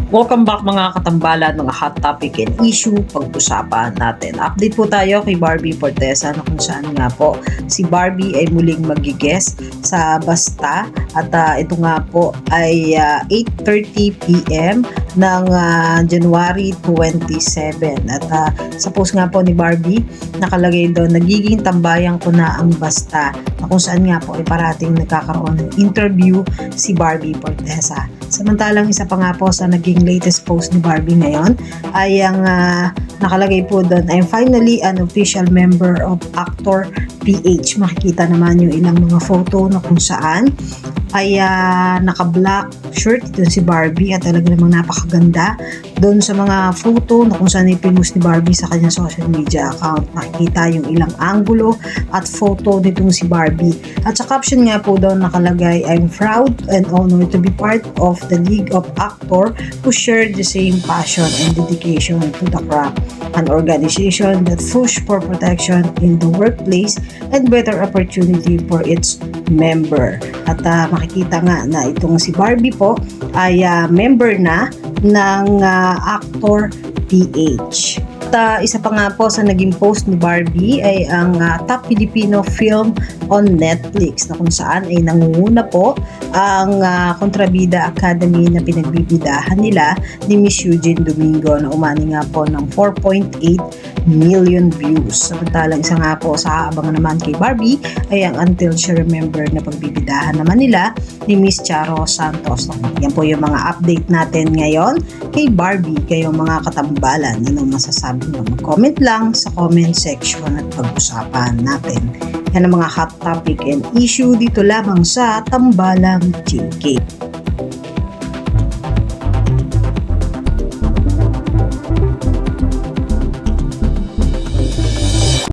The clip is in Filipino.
Welcome back mga katambalan, mga hot topic and issue pag-usapan natin. Update po tayo kay Barbie Fortesa na kung saan nga po si Barbie ay muling mag-guest sa Basta at ito nga po ay 8:30 PM ng January 27 at sa post nga po ni Barbie nakalagay doon, nagiging tambayan ko na ang Basta, na kung saan nga po ay parating nagkakaroon ng interview si Barbie Fortesa. Samantalang isa pa nga po sa naging latest post ni Barbie ngayon ay ang nakalagay po doon, I'm finally an official member of Actor PH. Makikita naman yung ilang mga photo na kung saan ay naka-black shirt doon si Barbie at talaga namang napakaganda doon sa mga photo na kung saan ipinost ni Barbie sa kanyang social media account. Makikita yung ilang angulo at photo nitong si Barbie. At sa caption nga po doon nakalagay, I'm proud and honored to be part of the League of Actors who share the same passion and dedication to the craft, an organization that push for protection in the workplace and better opportunity for its member. At makikita nga na itong si Barbie po ay member na ng Actor PH. At isa pa nga po sa naging post ni Barbie ay ang top Filipino film on Netflix, na kung saan ay nangunguna po ang Kontrabida Academy na pinagbibidahan nila ni Miss Eugene Domingo na umani nga po ng 4.8 million views. Samantalang isa nga po sa abangan naman kay Barbie ay ang Until She Remember na pagbibidahan naman nila ni Miss Charo Santos. Yan po yung mga update natin ngayon kay Barbie. Kayong mga katambalan, ano masasabi nyo? Mag-comment lang sa comment section at pag-usapan natin. Yan ang mga hot topic and issue dito lamang sa Tambalang GK.